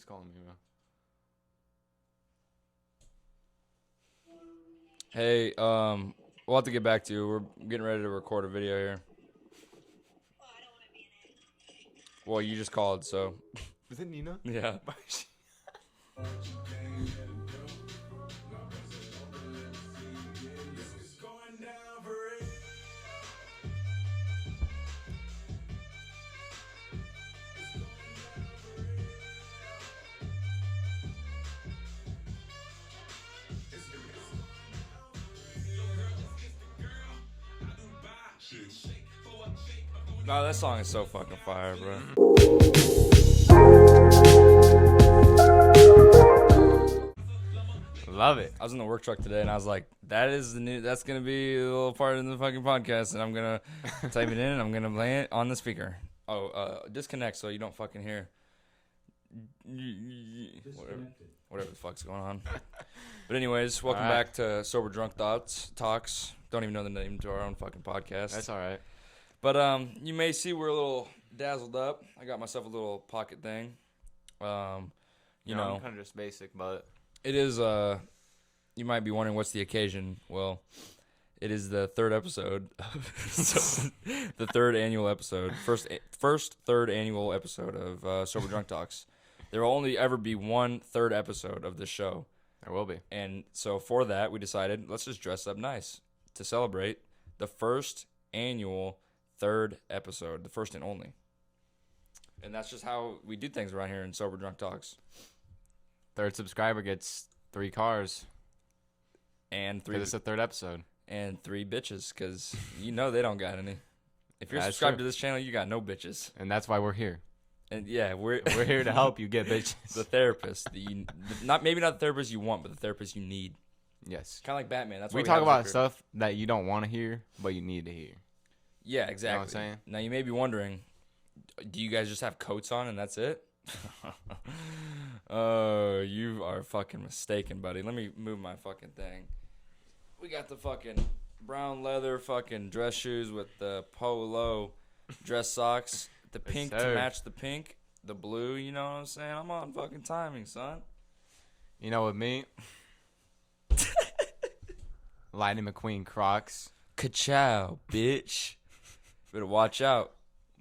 Who's calling me, bro? Hey, we'll have to get back to you. We're getting ready to record a video here. Well, you just called, so. Was it Nina? Yeah. No, that song is so fucking fire, bro. Love it. I was in the work truck today, and I was like, that's gonna be a little part of the fucking podcast, and I'm gonna type it in, and I'm gonna play it on the speaker. Disconnect so you don't fucking hear. Whatever the fuck's going on. But anyways, welcome back to Sober Drunk Talks. Don't even know the name to our own fucking podcast. That's all right. But you may see we're a little dazzled up. I got myself a little pocket thing. You know, I'm kind of just basic, but it is. You might be wondering what's the occasion. Well, it is the third episode, the third annual episode, third annual episode of Sober Drunk Talks. There will only ever be one third episode of this show. there will be. And so for that, we decided let's just dress up nice to celebrate the first annual third episode, the first and only. And that's just how we do things around here in Sober Drunk Talks. Third subscriber gets 3 cars. And 'Cause it's the third episode. and 3 bitches, because you know they don't got any. If you're That's subscribed true. to this channel, you got no bitches. And that's why we're here. And yeah, we're We're here to help you get bitches. the therapist. Maybe not the therapist you want, but the therapist you need. Yes. Kind of like Batman. That's why We talk have about Zucker. stuff that you don't want to hear, but you need to hear. Yeah, exactly. You know what I'm saying? Now you may be wondering, do you guys just have coats on and that's it? Oh, you are fucking mistaken, buddy. Let me move my fucking thing. We got the fucking brown leather fucking dress shoes with the polo dress socks, the Yes, pink sir. to match the pink, the blue, you know what I'm saying? I'm on fucking timing, son. You know what me? Lightning McQueen Crocs. Ka-chow, bitch. Better watch out.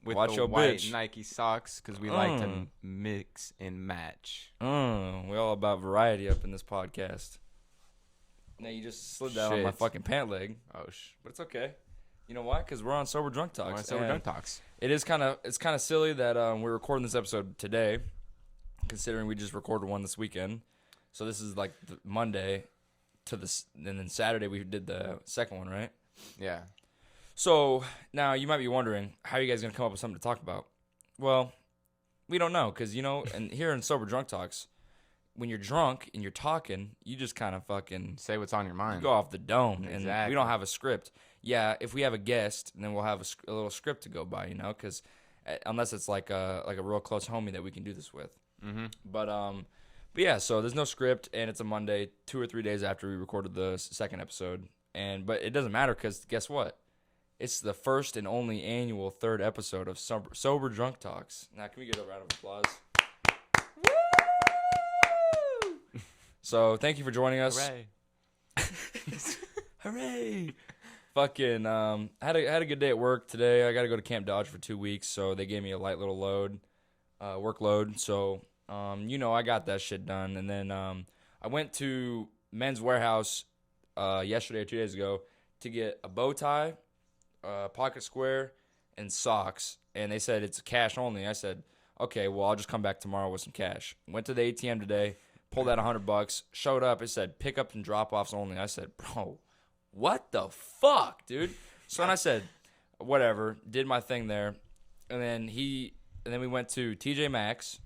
With Watch the your white bitch. Nike socks because we like to mix and match. We all about variety up in this podcast. Now you just slid that on my Shit. fucking pant leg, Oh, but it's okay. You know why? Because we're on Sober Drunk Talks. So we're and done talks. it's kind of silly that we're recording this episode today, considering we just recorded one this weekend. So this is like the Monday to this, and then Saturday we did the second one, right? Yeah. So now you might be wondering, how are you guys gonna come up with something to talk about? Well, we don't know, because and here in Sober Drunk Talks, when you're drunk and you're talking, you just kind of fucking Say what's on your mind. go off the dome, and we Exactly. don't have a script. Yeah, if we have a guest, then we'll have a little script to go by, because unless it's like a real close homie that we can do this with. Mm-hmm. But yeah, so there's no script, and it's a Monday, 2 or 3 days after we recorded the second episode, but it doesn't matter, because guess what? It's the first and only annual third episode of Sober Drunk Talks. Now, can we get a round of applause? Woo! So, thank you for joining us. Hooray. Hooray! Fucking had a good day at work today. I got to go to Camp Dodge for 2 weeks, so they gave me a light little workload. So, I got that shit done. And then I went to Men's Warehouse yesterday or 2 days ago to get a bow tie, pocket square, and socks. And they said it's cash only. I said, okay, well, I'll just come back tomorrow with some cash. Went to the ATM today, pulled out $100, showed up. It said pickup and drop-offs only. I said, bro, what the fuck, dude? So then I said, whatever, did my thing there. And then we went to TJ Maxx,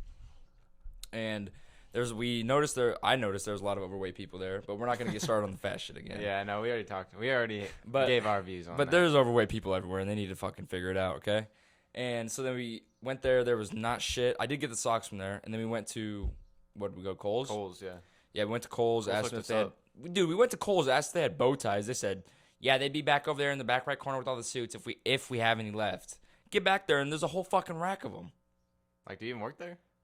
and I noticed there was a lot of overweight people there, but we're not going to get started on the fat shit again. Yeah, no, we already talked. We already gave our views on But that. there's overweight people everywhere, and they need to fucking figure it out, okay? And so then we went there. There was not shit. I did get the socks from there, and then we went to, what did we go, Kohl's? Kohl's, yeah. Yeah, we went to Kohl's, asked hooked them if us they had... up. Dude, we went to Kohl's, asked if they had bow ties. They said, yeah, they'd be back over there in the back right corner with all the suits if we have any left. Get back there, and there's a whole fucking rack of them. Like, do you even work there?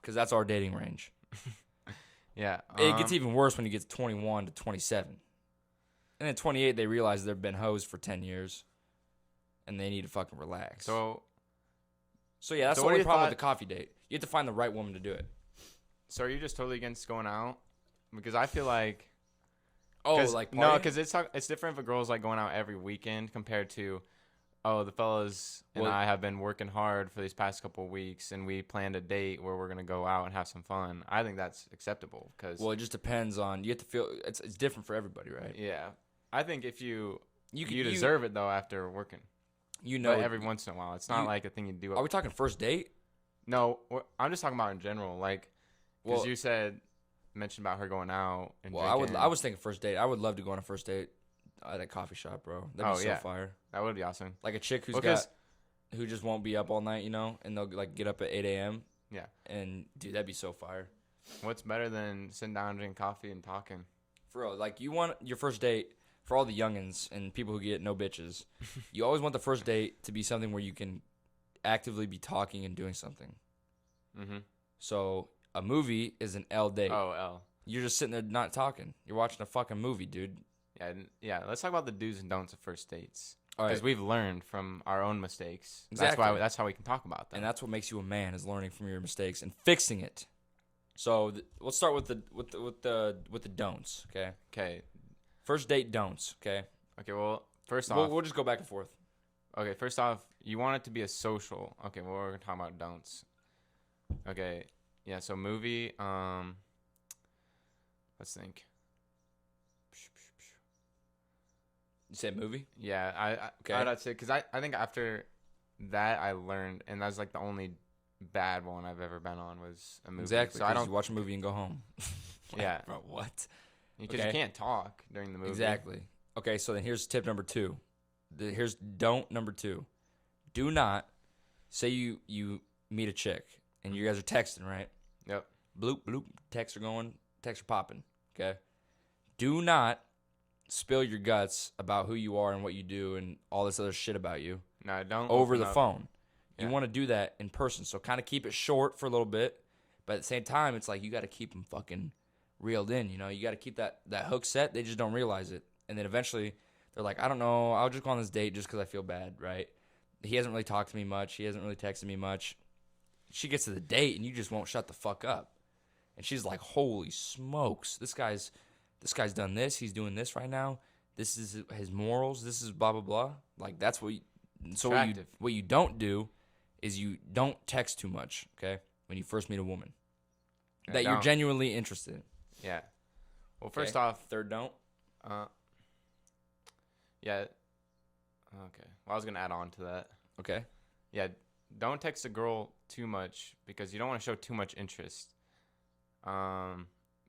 because that's our dating range. Yeah. It gets even worse when you get to 21 to 27. And at 28, they realize they've been hoes for 10 years, and they need to fucking relax. So yeah, that's so the what only do you problem with thought- the coffee date. You have to find the right woman to do it. So are you just totally against going out? Because I feel like Oh, 'cause- like no, partying? because it's different if a girl's like going out every weekend compared to, oh, the fellas and Well- I have been working hard for these past couple of weeks, and we planned a date where we're gonna go out and have some fun. I think that's acceptable because Well, it just depends on, you have to feel, it's different for everybody, right? yeah, I think if you You deserve it though after working, You know, but every once in a while, it's not like a thing you do. are we talking first date? No, I'm just talking about in general, like because Well, you mentioned about her going out and well, drinking. I was thinking first date. I would love to go on a first date at a coffee shop, bro. That'd be so yeah. fire. That would be awesome. Like a chick Well, who just won't be up all night, you know, and they'll like get up at 8 a.m. Yeah. And dude, that'd be so fire. What's better than sitting down, drinking coffee, and talking? For real, like you want your first date for all the youngins and people who get no bitches. You always want the first date to be something where you can actively be talking and doing something. Mm-hmm. So a movie is an L date. Oh, L. You're just sitting there not talking. You're watching a fucking movie, dude. Yeah. Let's talk about the do's and don'ts of first dates. All Because right. we've learned from our own mistakes. Exactly. That's how we can talk about them. And that's what makes you a man, is learning from your mistakes and fixing it. So let's start with the don'ts. Okay. Okay. First date don'ts. Okay. Okay. Well, first off, We'll just go back and forth. okay. First off, you want it to be a social. Okay. Well, we're gonna talk about don'ts. Okay. Yeah. So movie. Let's think. You said movie. Yeah. Okay. I'd say because I think after that I learned, and that's like the only bad one I've ever been on was a movie. Exactly. So I 'cause don't. you watch a movie and go home. Yeah. Bro, what? Because Okay. you can't talk during the movie. Exactly. Okay, so then here's tip number 2. Here's don't number 2. Do not say you meet a chick and you guys are texting, right? Yep. Bloop bloop. Texts are going. Texts are popping. Okay. Do not spill your guts about who you are and what you do and all this other shit about you No, don't. over open the up. phone. You Yeah. want to do that in person. So kind of keep it short for a little bit, but at the same time, it's like you got to keep them fucking reeled in. You know, you got to keep that hook set. They just don't realize it, and then eventually they're like, I don't know, I'll just go on this date just because I feel bad, right? He hasn't really talked to me much. He hasn't really texted me much. She gets to the date and you just won't shut the fuck up, and she's like, holy smokes, this guy's done this. He's doing this right now. This is his morals. This is blah blah blah. Like that's what. So Attractive. what you don't do is you don't text too much, okay? When you first meet a woman Yeah, that you're don't. genuinely interested in. Yeah. Well, first Okay? off, Third don't. yeah. Okay. Well, I was gonna add on to that. Okay. Yeah. Don't text a girl too much because you don't want to show too much interest.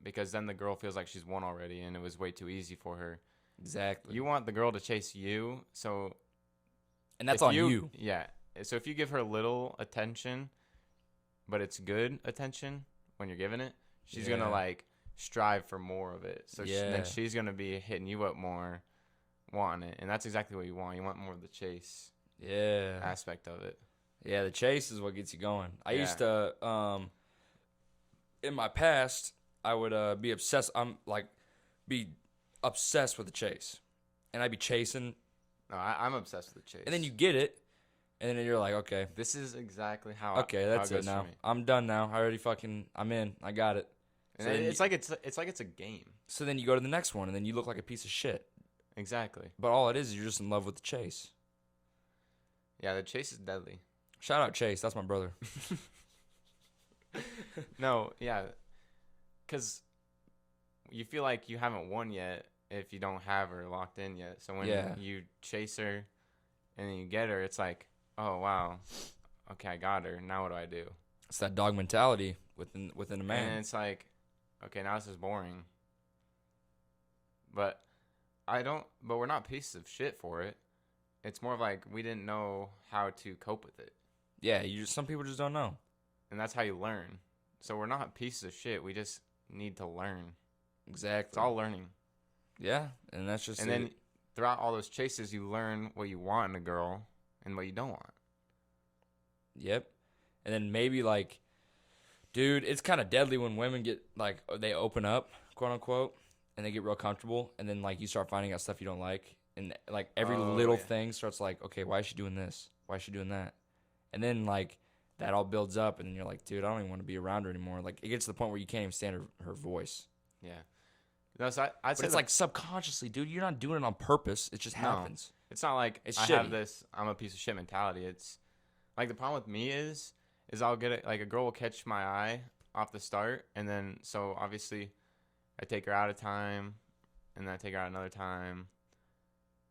Because then the girl feels like she's won already and it was way too easy for her. Exactly. You want the girl to chase you, so and that's if on you. Yeah. So if you give her little attention, but it's good attention when you're giving it, she's Yeah. gonna like strive for more of it. So Yeah. then she's gonna be hitting you up more, wanting it, and that's exactly what you want. You want more of the chase Yeah. aspect of it. Yeah, the chase is what gets you going. I Yeah. used to in my past, I would be obsessed. Be obsessed with the chase, and I'd be chasing, No, I'm obsessed with the chase. and then you get it, and then you're like, okay, This is exactly how. okay, how that's it it goes for now. me. I'm done now. I already I'm in. I got it. And So then it's like it's a game. So then you go to the next one, and then you look like a piece of shit. Exactly. But all it is you're just in love with the chase. Yeah, the chase is deadly. Shout out Chase, that's my brother. No, yeah, because you feel like you haven't won yet if you don't have her locked in yet. So when Yeah. you chase her and then you get her, it's like, oh wow, okay, I got her. Now what do I do? It's that dog mentality within a And man. it's like, okay, now this is boring. But But we're not pieces of shit for it. It's more of like we didn't know how to cope with it, Yeah, some people just don't know. and that's how you learn. So we're not pieces of shit. We just need to learn. Exactly. It's all learning. Yeah, and that's just And it. then throughout all those chases, you learn what you want in a girl and what you don't want. Yep. And then maybe like Dude, it's kind of deadly when women get, like, they open up, quote unquote, and they get real comfortable, and then, like, you start finding out stuff you don't like, and, like, every little thing starts like, okay, why is she doing this? Why is she doing that? And then, like, that all builds up, and then you're like, dude, I don't even want to be around her anymore. Like, it gets to the point where you can't even stand her voice. Yeah. No, so I'd But say it's like subconsciously, dude. You're not doing it on purpose. It just happens. it's not like It's I shitty. have this I'm a piece of shit mentality. It's like the problem with me is I'll get it, like a girl will catch my eye off the start, and then so obviously I take her out a time, and then I take her out another time.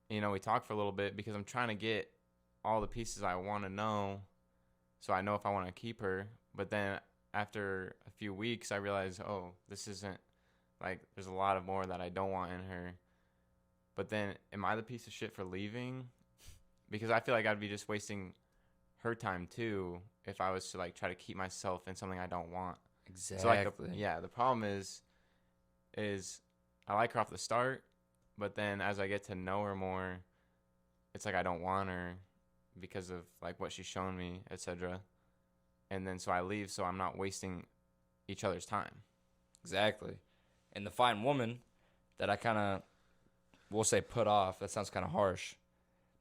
You know, we talk for a little bit because I'm trying to get all the pieces I want to know, so I know if I want to keep her. But then after a few weeks, I realize, oh, this isn't, like, there's a lot of more that I don't want in her. But then, am I the piece of shit for leaving? Because I feel like I'd be just wasting her time too if I was to, like, try to keep myself in something I don't want. Exactly. So, like, the problem is I like her off the start, but then as I get to know her more, it's like I don't want her because of, like, what she's shown me, etc. And then so I leave, so I'm not wasting each other's time. Exactly. And the fine woman that I kind of, we'll say put off, that sounds kind of harsh,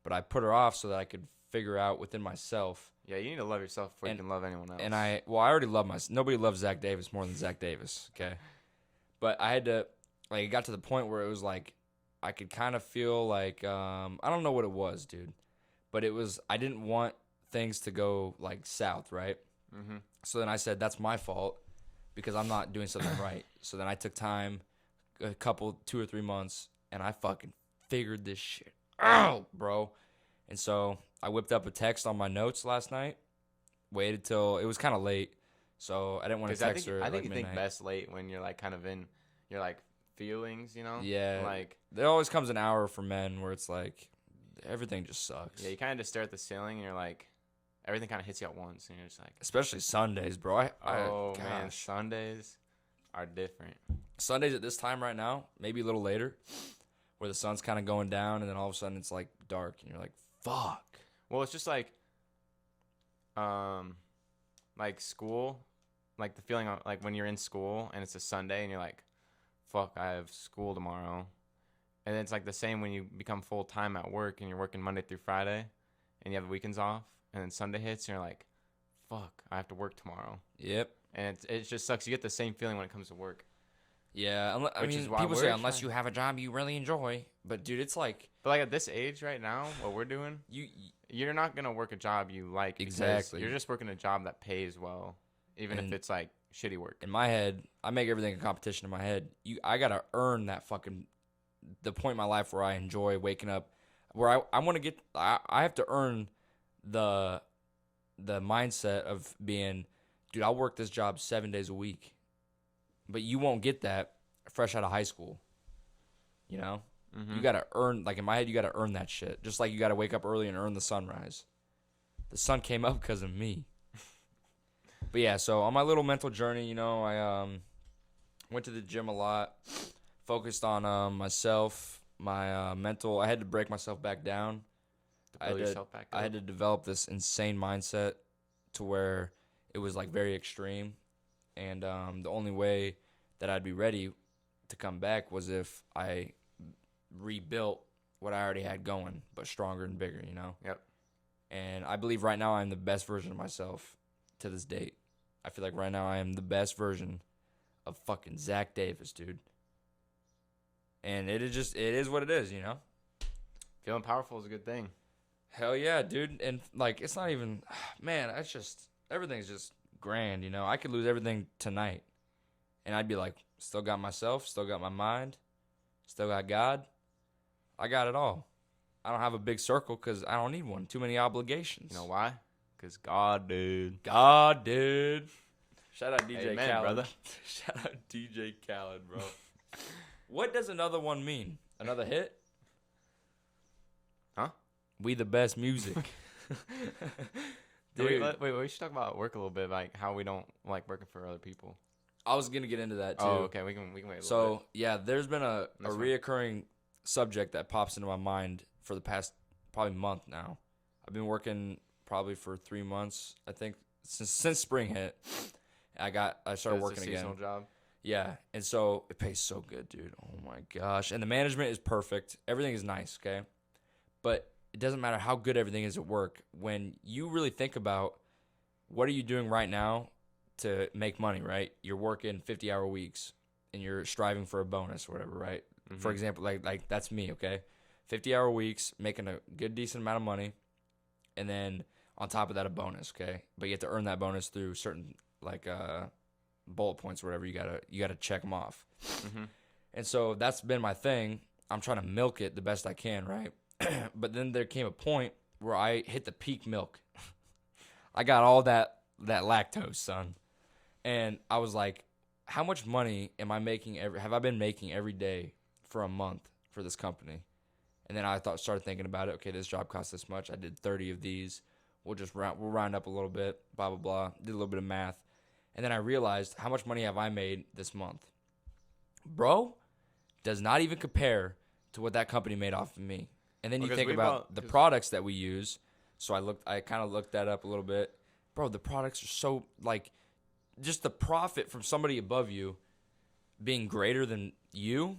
but I put her off so that I could figure out within myself. Yeah, you need to love yourself before you can love anyone else. And I already love myself. Nobody loves Zach Davis more than Zach Davis, okay? But I had to, like, it got to the point where it was like, I could kind of feel like, I don't know what it was, dude, but it was, I didn't want things to go, like, south, right? Mm-hmm. So then I said, that's my fault because I'm not doing something right. So then I took time, a couple, 2 or 3 months, and I fucking figured this shit out, bro. And so I whipped up a text on my notes last night, waited till, it was kind of late, so I didn't want to text her. I think like you midnight. think best late when you're, like, kind of in your, like, feelings, you know? Yeah. Like, there always comes an hour for men where it's like, everything just sucks. yeah, you kind of just stare at the ceiling and you're like, everything kind of hits you at once, and you're just like, Especially Sundays, bro. Man, Sundays are different. Sundays at this time right now, maybe a little later, where the sun's kind of going down, and then all of a sudden it's like dark, and you're like, fuck. Well, it's just like school, like the feeling of, like, when you're in school and it's a Sunday and you're like, fuck, I have school tomorrow. And then it's like the same when you become full time at work and you're working Monday through Friday and you have the weekends off, and then Sunday hits and you're like, fuck, I have to work tomorrow. Yep. And it just sucks. You get the same feeling when it comes to work. Yeah, I mean, people say unless you have a job you really enjoy, but dude, it's like. But like at this age right now, what we're doing, you're not gonna work a job you like. Exactly. You're just working a job that pays well, even if it's like shitty work. In my head, I make everything a competition. In my head, I gotta earn that fucking the point in my life where I enjoy waking up, where I want to get. I have to earn the mindset of being, dude, I'll work this job 7 days a week. But you won't get that fresh out of high school. You know? Mm-hmm. You got to earn, like in my head, you got to earn that shit. Just like you got to wake up early and earn the sunrise. The sun came up because of me. But yeah, so on my little mental journey, you know, I went to the gym a lot, focused on myself, my mental. I had to break myself back down. I had to develop this insane mindset to where it was like very extreme. And the only way that I'd be ready to come back was if I rebuilt what I already had going, but stronger and bigger, you know? Yep. And I believe right now I'm the best version of myself to this date. I feel like right now I am the best version of fucking Zach Davis, dude. And it is what it is, you know? Feeling powerful is a good thing. Hell yeah, dude. And like, it's not even, man, it's just, everything's just grand, you know. I could lose everything tonight and I'd be like, still got myself, still got my mind, still got God. I got it all. I don't have a big circle because I don't need one. Too many obligations. You know why? Because God did. Shout out DJ Amen, Khaled, brother. Shout out DJ Khaled, bro. What does another one mean? Another hit? Huh? We the best music. Dude. Wait, we should talk about work a little bit, like how we don't like working for other people. I was gonna get into that too. Oh, okay, we can wait a little bit. So yeah, there's been a reoccurring subject that pops into my mind for the past probably month now. I've been working probably for 3 months, I think, since spring hit, I started working again. Seasonal job. Yeah, and so it pays so good, dude. Oh my gosh. And the management is perfect. Everything is nice, okay? But it doesn't matter how good everything is at work. When you really think about what are you doing right now to make money, right? You're working 50-hour weeks and you're striving for a bonus or whatever, right? Mm-hmm. For example, like that's me, okay? 50-hour weeks, making a good decent amount of money, and then on top of that a bonus, okay? But you have to earn that bonus through certain like bullet points or whatever. You gotta check them off. Mm-hmm. And so that's been my thing. I'm trying to milk it the best I can, right? But then there came a point where I hit the peak milk. I got all that lactose, son. And I was like, how much money have I been making every day for a month for this company? And then I started thinking about it. Okay, this job costs this much. I did 30 of these. We'll round up a little bit, blah, blah, blah. Did a little bit of math. And then I realized, how much money have I made this month? Bro, does not even compare to what that company made off of me. And then you think about the products that we use. So I kind of looked that up a little bit. Bro, the products are so, like, just the profit from somebody above you being greater than you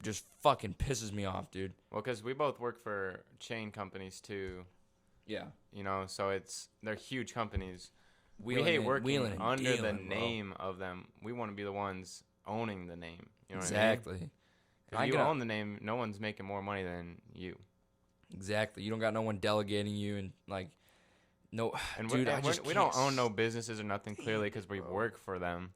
just fucking pisses me off, dude. Well, because we both work for chain companies, too. Yeah. You know, so they're huge companies. We hate working under the name of them. We want to be the ones owning the name. You know what I mean? Exactly. If you own the name, no one's making more money than you. Exactly. You don't got no one delegating you and like no. And dude, we don't own no businesses or nothing clearly because we work for them.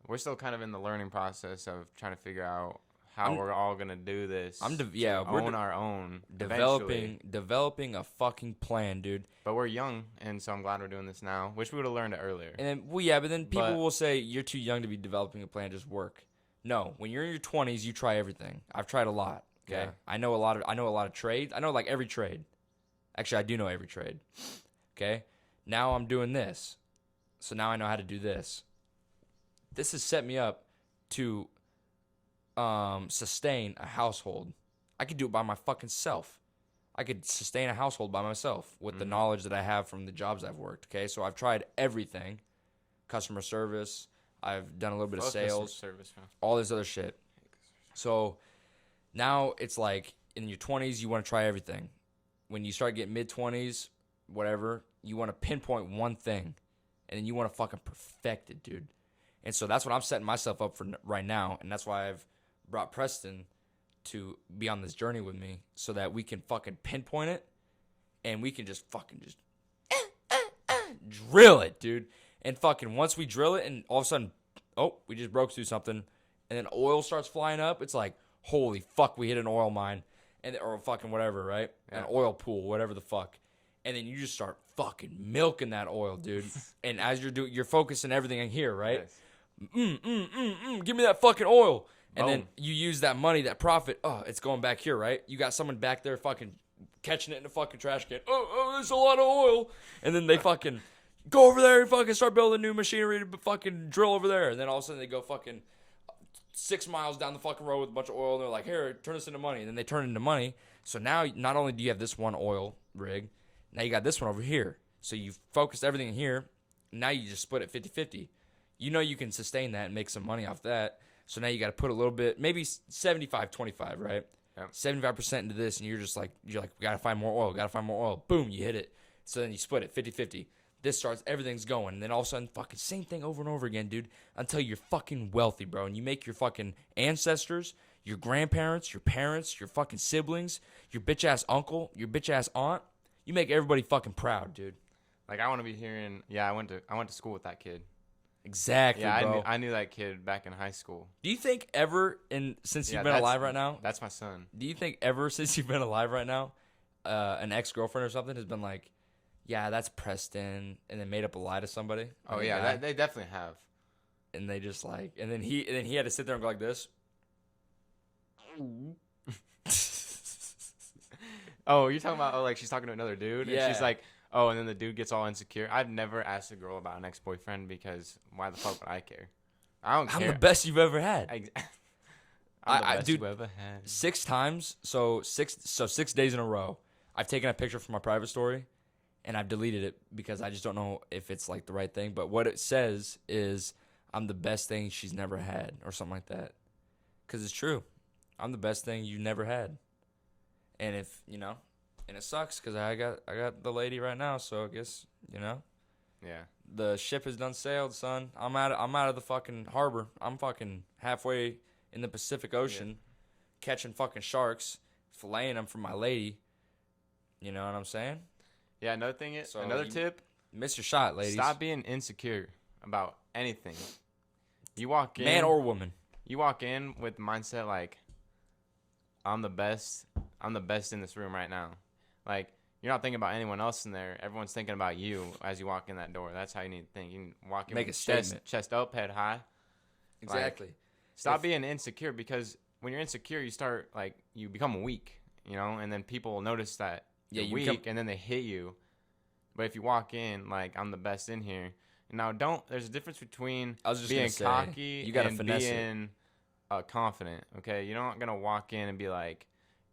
We're still kind of in the learning process of trying to figure out how we're all gonna do this. We're own our own. Developing a fucking plan, dude. But we're young, and so I'm glad we're doing this now. Wish we would have learned it earlier. And then, but then people will say you're too young to be developing a plan. Just work. No, when you're in your 20s, you try everything. I've tried a lot. Okay, yeah. I know a lot of trades. I know like every trade. Actually, I do know every trade. Okay, now I'm doing this, so now I know how to do this. This has set me up to sustain a household. I could do it by my fucking self. I could sustain a household by myself with the knowledge that I have from the jobs I've worked. Okay, so I've tried everything, customer service. I've done a little bit of sales, all this other shit. So now it's like in your 20s, you want to try everything. When you start getting mid-20s, whatever, you want to pinpoint one thing, and then you want to fucking perfect it, dude. And so that's what I'm setting myself up for right now, and that's why I've brought Preston to be on this journey with me so that we can fucking pinpoint it, and we can just fucking drill it, dude. And fucking once we drill it, and all of a sudden, we just broke through something, and then oil starts flying up, it's like, holy fuck, we hit an oil mine, or fucking whatever, right? Yeah. An oil pool, whatever the fuck. And then you just start fucking milking that oil, dude. And as you're focusing everything in here, right? Yes. Give me that fucking oil. And then you use that money, that profit. Oh, it's going back here, right? You got someone back there fucking catching it in a fucking trash can. Oh, there's a lot of oil. And then they fucking go over there and fucking start building new machinery to fucking drill over there. And then all of a sudden they go fucking 6 miles down the fucking road with a bunch of oil. And they're like, here, turn this into money. And then they turn it into money. So now not only do you have this one oil rig, now you got this one over here. So you've focused everything in here. Now you just split it 50-50. You know you can sustain that and make some money off that. So now you got to put a little bit, maybe 75-25, right? Yeah. 75% into this, and you're like, we got to find more oil. Boom, you hit it. So then you split it 50-50. This starts, everything's going. And then all of a sudden, fucking same thing over and over again, dude, until you're fucking wealthy, bro. And you make your fucking ancestors, your grandparents, your parents, your fucking siblings, your bitch-ass uncle, your bitch-ass aunt. You make everybody fucking proud, dude. Like, I want to be hearing, I went to school with that kid. Exactly, bro. I knew that kid back in high school. Do you think ever, since you've been alive right now? That's my son. Do you think ever since you've been alive right now, an ex-girlfriend or something has been like, yeah, that's Preston, and then made up a lie to somebody? Oh, yeah, they definitely have. And they just like, and then he had to sit there and go like this. Oh, you're talking about, like, she's talking to another dude? Yeah. And she's like, oh, and then the dude gets all insecure. I've never asked a girl about an ex-boyfriend because why the fuck would I care? I don't care. I'm the best you've ever had. I'm the best you've ever had. 6 times, so 6 days in a row, I've taken a picture from my private story, and I've deleted it because I just don't know if it's like the right thing. But what it says is I'm the best thing she's never had, or something like that. Because it's true. I'm the best thing you never had. And if, and it sucks because I got the lady right now, so I guess, Yeah. the ship has done sailed, son. I'm out of the fucking harbor. I'm fucking halfway in the Pacific Ocean, catching fucking sharks, filleting them for my lady. You know what I'm saying? Yeah, another thing is, So another you tip, miss your shot, ladies. stop being insecure about anything. You walk in, Man or woman. you walk in with the mindset like, I'm the best in this room right now. Like, you're not thinking about anyone else in there. Everyone's thinking about you as you walk in that door. That's how you need to think. You can walk in Make with a statement. chest up, head high. Exactly. Stop being insecure, because when you're insecure, you start, like, you become weak, and then people will notice that Yeah, you're weak, and then they hit you. But if you walk in like, I'm the best in here. Now, there's a difference between I was just being gonna say, cocky you gotta and finesse it. being confident, okay? You're not going to walk in and be like,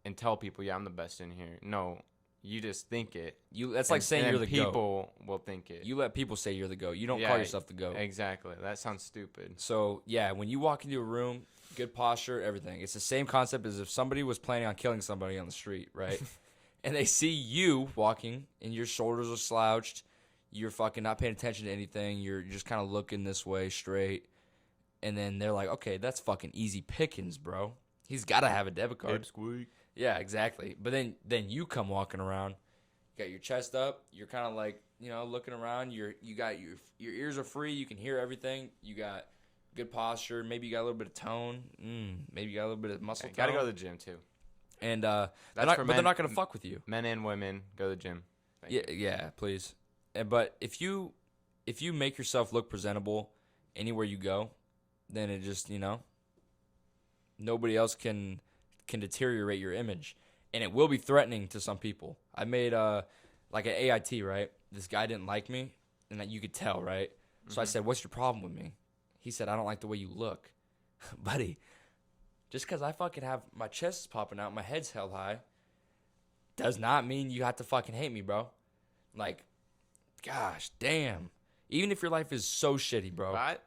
and tell people, yeah, I'm the best in here. No, you just think it. That's like saying you're the GOAT. People will think it. You let people say you're the GOAT. You don't call yourself the GOAT. Exactly. That sounds stupid. So, yeah, when you walk into a room, good posture, everything. It's the same concept as if somebody was planning on killing somebody on the street, right? And they see you walking, and your shoulders are slouched. You're fucking not paying attention to anything. You're just kind of looking this way straight. And then they're like, okay, that's fucking easy pickings, bro. He's got to have a debit card. Squeak. Yeah, exactly. But then you come walking around, you got your chest up, you're kind of like, looking around. You got your ears are free, you can hear everything. You got good posture. Maybe you got a little bit of tone. Maybe you got a little bit of muscle tone. Got to go to the gym too. And That's for but men. they're not gonna fuck with you. Men and women, go to the gym. Yeah, please. But if you make yourself look presentable anywhere you go, then it just nobody else can deteriorate your image, and it will be threatening to some people. I made like an AIT, right? This guy didn't like me, and that you could tell, right? So I said, "What's your problem with me?" He said, "I don't like the way you look." Buddy, just because I fucking have my chest popping out, my head's held high, does not mean you have to fucking hate me, bro. Like, gosh, damn. Even if your life is so shitty, bro. But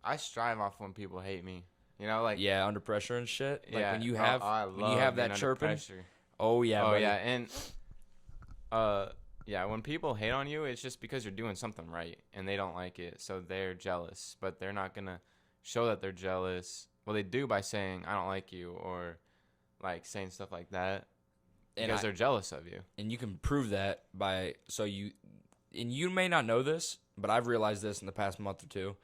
I strive off when people hate me. Yeah, under pressure and shit. Like yeah, when you have that chirping. Pressure. Oh yeah. Oh buddy. yeah, and when people hate on you, it's just because you're doing something right and they don't like it, so they're jealous. But they're not gonna show that they're jealous. Well, they do by saying I don't like you, or like saying stuff like that, because they're jealous of you. And you can prove that by and you may not know this, but I've realized this in the past month or two.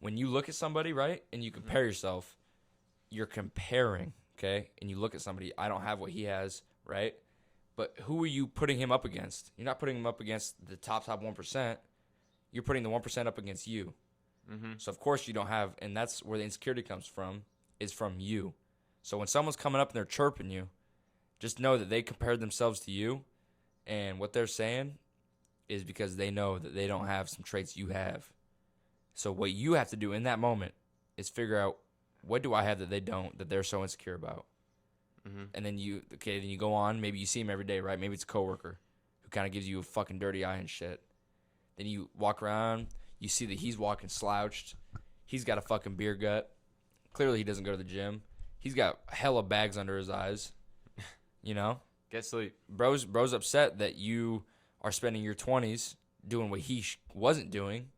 When you look at somebody, right, and you compare yourself, you're comparing, okay? And you look at somebody, I don't have what he has, right? But who are you putting him up against? You're not putting him up against the top 1%. You're putting the 1% up against you. Mm-hmm. So, of course, you don't have, and that's where the insecurity comes from, is from you. So when someone's coming up and they're chirping you, just know that they compared themselves to you, and what they're saying is because they know that they don't have some traits you have. So what you have to do in that moment is figure out, what do I have that they don't, that they're so insecure about? Mm-hmm. And then you go on. Maybe you see him every day, right? Maybe it's a coworker who kind of gives you a fucking dirty eye and shit. Then you walk around, you see that he's walking slouched. He's got a fucking beer gut. Clearly he doesn't go to the gym. He's got hella bags under his eyes. Get sleep. Bro's upset that you are spending your 20s doing what he wasn't doing.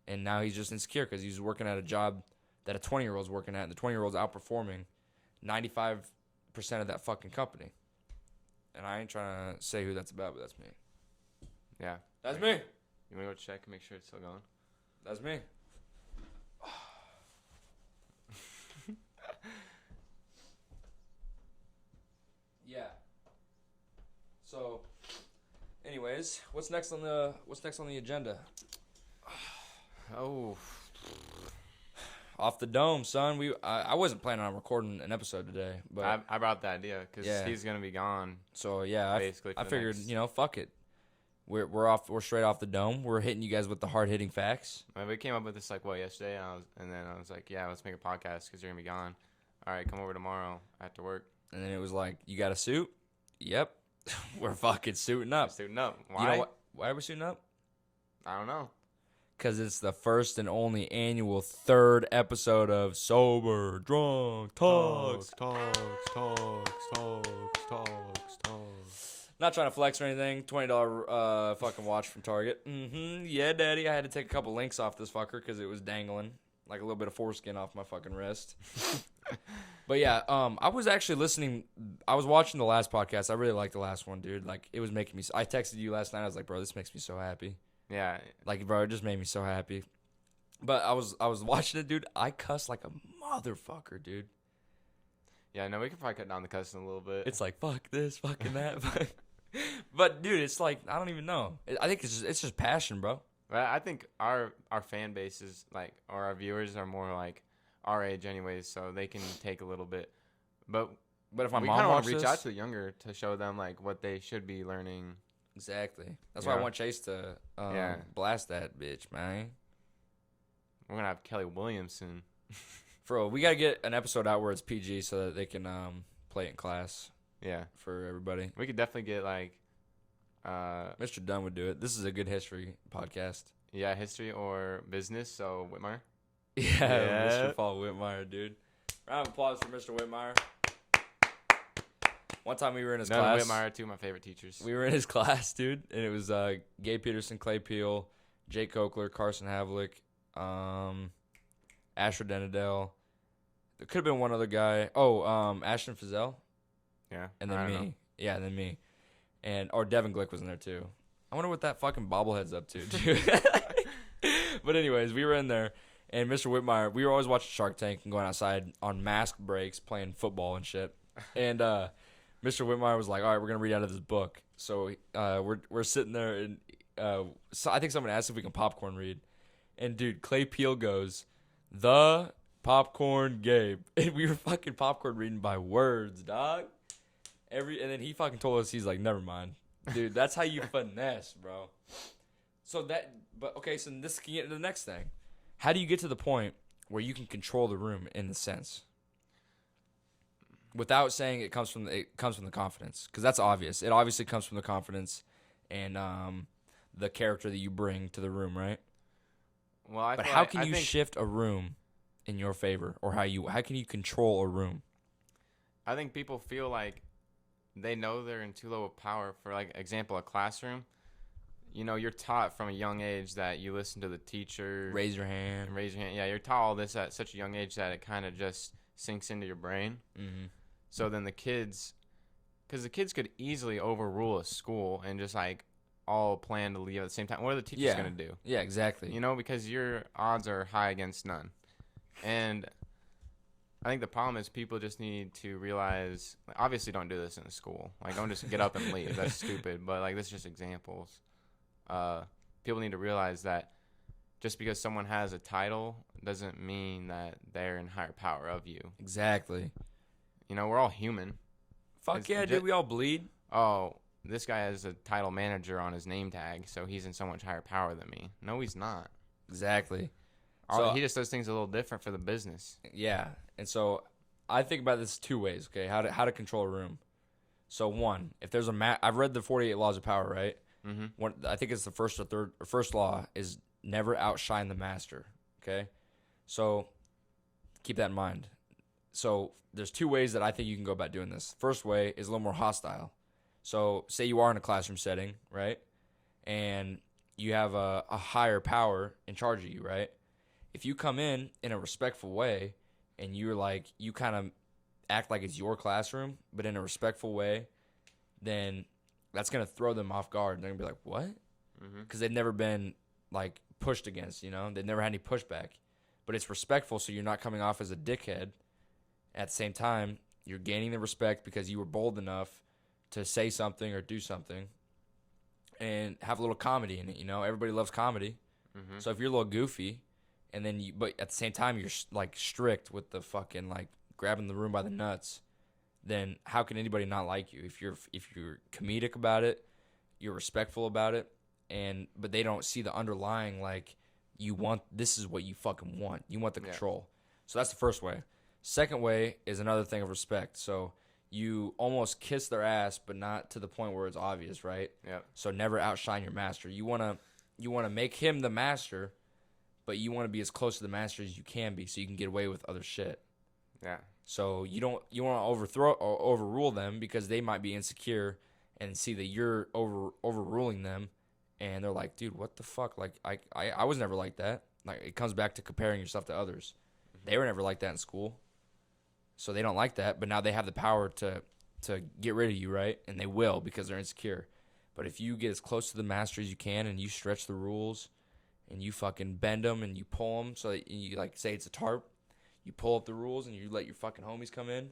And now he's just insecure because he's working at a job that a 20-year-old's working at, and the 20-year-old's outperforming 95% of that fucking company. And I ain't trying to say who that's about, but that's me. Yeah. That's me. You want to go check and make sure it's still going? That's me. Yeah. So, anyways, what's next on the agenda? Oh. Off the dome, son. I wasn't planning on recording an episode today, but I brought the idea because he's gonna be gone. So yeah, basically, I figured fuck it. We're straight off the dome. We're hitting you guys with the hard hitting facts. We came up with this yesterday, and then I was like, yeah, let's make a podcast because you're gonna be gone. All right, come over tomorrow after work. And then it was like, you got a suit? Yep. We're fucking suiting up. Suiting up. Why? You know what? Why are we suiting up? I don't know. Because it's the first and only annual 3rd episode of Sober Drunk Talks. Not trying to flex or anything. $20 fucking watch from Target. Yeah, daddy. I had to take a couple links off this fucker because it was dangling like a little bit of foreskin off my fucking wrist. But yeah, I was actually listening. I was watching the last podcast. I really liked the last one, dude. Like, it was making me. I texted you last night. I was like, bro, this makes me so happy. Yeah. Like, bro, it just made me so happy. But I was watching it, dude. I cussed like a motherfucker, dude. Yeah, no, we could probably cut down the cussing a little bit. It's like, fuck this, fucking that. But dude, it's like, I don't even know. I think it's just passion, bro. But I think our fan base is like, or our viewers are more like our age anyways, so they can take a little bit. But if my we mom kind of want watched to reach this, out to the younger to show them like what they should be learning. exactly. That's why I Yeah. want Chase to blast that bitch, man. We're gonna have Kelly Williamson. Bro, we gotta get an episode out where it's PG so that they can play it in class Yeah, for everybody. we could definitely get like, Mr. Dunn would do it. This is a good history podcast. yeah, history or business. So Whitmire. Yeah, Mr. Paul Whitmire, dude. Round of applause for Mr. Whitmire. One time we were in his class. Whitmire, two of my favorite teachers. We were in his class, dude, and it was Gabe Peterson, Clay Peel, Jake Cochler, Carson Havlick, Asher Denadell. There could have been one other guy. Oh, Ashton Fizel, Yeah, and I then don't me. know. Yeah, and then me. Or Devin Glick was in there too. I wonder what that fucking bobblehead's up to, dude. But anyways, we were in there, and Mr. Whitmire, we were always watching Shark Tank and going outside on mask breaks, playing football and shit. And Mr. Whitmire was like, all right, we're going to read out of this book. So we're sitting there, and so I think someone asked if we can popcorn read. And, dude, Clay Peel goes, the popcorn Gabe. And we were fucking popcorn reading by words, dog. And then he fucking told us, he's like, never mind. Dude, that's how you finesse, bro. So this can get into the next thing. How do you get to the point where you can control the room in the sense? Without saying it comes from the confidence, because that's obvious. It obviously comes from the confidence and the character that you bring to the room, right? Well, But how can you shift a room in your favor, or how can you control a room? I think people feel like they know they're in too low of power. For like example, a classroom. You know, you're taught from a young age that you listen to the teacher. Raise your hand. And raise your hand. Yeah, you're taught all this at such a young age that it kind of just sinks into your brain. Mm-hmm. So then because the kids could easily overrule a school and just like all plan to leave at the same time. What are the teachers going to do? Yeah, exactly. You know, because your odds are high against none. And I think the problem is people just need to realize, like, obviously don't do this in a school. Like, don't just get up and leave. That's stupid. But, like, this is just examples. People need to realize that just because someone has a title doesn't mean that they're in higher power of you. Exactly. You know, we're all human. Fuck yeah, dude. We all bleed. Oh, this guy has a title manager on his name tag, so he's in so much higher power than me. No, he's not. Exactly. He just does things a little different for the business. Yeah. And so I think about this two ways, okay? How to control a room. So one, if there's I've read the 48 Laws of Power, right? Mm-hmm. I think it's the first law is never outshine the master, okay? So keep that in mind. So there's two ways that I think you can go about doing this. First way is a little more hostile. So say you are in a classroom setting, right? And you have a higher power in charge of you, right? If you come in a respectful way and you kind of act like it's your classroom, but in a respectful way, then that's going to throw them off guard. They're going to be like, what? Because they've never been, like, pushed against, you know? They've never had any pushback. But it's respectful, so you're not coming off as a dickhead. At the same time, you're gaining the respect because you were bold enough to say something or do something and have a little comedy in it, you know? Everybody loves comedy. So if you're a little goofy, and then but at the same time you're like strict with the fucking like grabbing the room by the nuts, then how can anybody not like you? If you're comedic about it, you're respectful about it, but they don't see the underlying, like, this is what you fucking want. You want the control. So that's the first way. Second way is another thing of respect. So you almost kiss their ass, but not to the point where it's obvious, right? Yeah. So never outshine your master. You wanna make him the master, but you want to be as close to the master as you can be, so you can get away with other shit. Yeah. So you want to overrule them because they might be insecure and see that you're overruling them, and they're like, dude, what the fuck? Like I was never like that. Like it comes back to comparing yourself to others. Mm-hmm. They were never like that in school, so they don't like that. But now they have the power to get rid of you, right? And they will because they're insecure. But if you get as close to the master as you can and you stretch the rules and you fucking bend them and you pull them so that you, like, say it's a tarp, you pull up the rules and you let your fucking homies come in.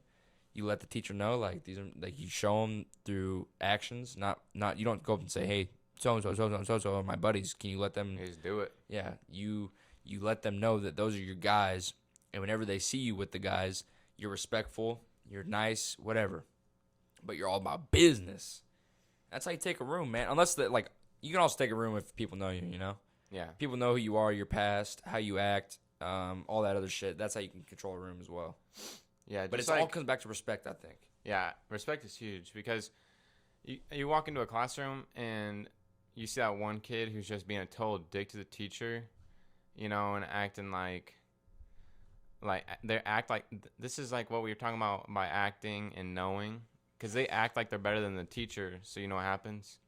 You let the teacher know, like, these are, like, you show them through actions, not you don't go up and say, hey, so my buddies, can you let them? You just do it. Yeah, you let them know that those are your guys, and whenever they see you with the guys, you're respectful, you're nice, whatever, but you're all about business. That's how you take a room, man. Unless that, like, you can also take a room if people know you, you know? Yeah. People know who you are, your past, how you act, all that other shit. That's how you can control a room as well. Yeah, but it all comes back to respect, I think. Yeah, respect is huge because you walk into a classroom and you see that one kid who's just being a total dick to the teacher, you know, and acting like they act like this is like what we were talking about by acting and knowing, because they act like they're better than the teacher. So you know what happens?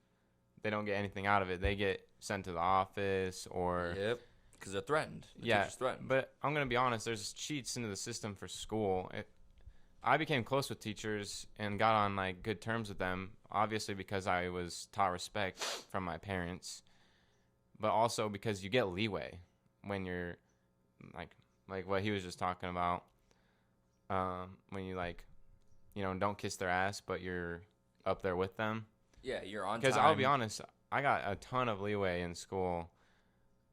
They don't get anything out of it. They get sent to the office or yep, because they're threatened. The yeah, teacher's threatened. But I'm gonna be honest. There's cheats into the system for school. I became close with teachers and got on like good terms with them, obviously because I was taught respect from my parents, but also because you get leeway when you're like what he was just talking about, when you like, you know, don't kiss their ass, but you're up there with them. Yeah, you're on time. Because I'll be honest, I got a ton of leeway in school,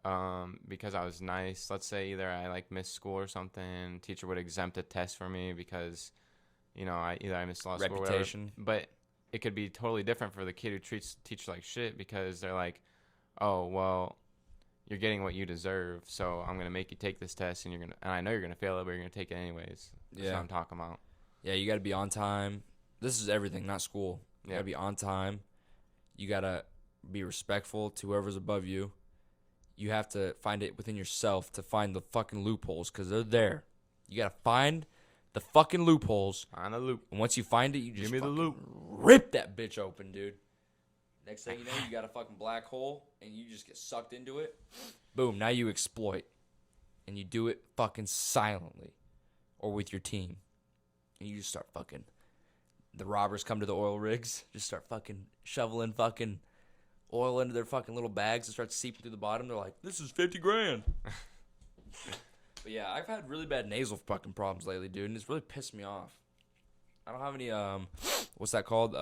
because I was nice. Let's say either I like missed school or something, teacher would exempt a test for me because, you know, I missed a lot of school or whatever. But it could be totally different for the kid who treats the teacher like shit because they're like, oh, well, you're getting what you deserve, so I'm gonna make you take this test, and I know you're gonna fail it, but you're gonna take it anyways. That's what I'm talking about. Yeah, you got to be on time. This is everything, not school. You got to be on time. You got to be respectful to whoever's above you. You have to find it within yourself to find the fucking loopholes because they're there. You got to find the fucking loopholes. Find the loop. And once you find it, you just give me the loop. Rip that bitch open, dude. Next thing you know, you got a fucking black hole and you just get sucked into it. Boom, now you exploit. And you do it fucking silently or with your team. And you just start fucking, the robbers come to the oil rigs, just start fucking shoveling fucking oil into their fucking little bags and start seeping through the bottom. They're like, this is 50 grand. But yeah, I've had really bad nasal fucking problems lately, dude, and it's really pissed me off. I don't have any, what's that called?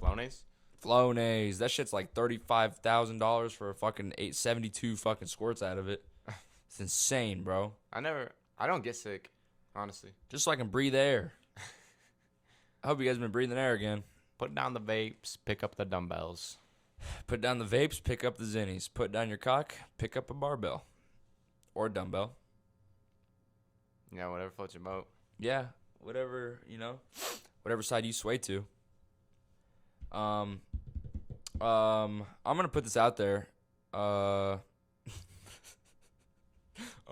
Flonase? Flonase. That shit's like $35,000 for a fucking 872 fucking squirts out of it. It's insane, bro. I don't get sick. Honestly. Just so I can breathe air. I hope you guys have been breathing air again. Put down the vapes, pick up the dumbbells. Put down the vapes, pick up the zinnies. Put down your cock, pick up a barbell. Or a dumbbell. Yeah, whatever floats your boat. Yeah, whatever, you know. Whatever side you sway to. I'm going to put this out there.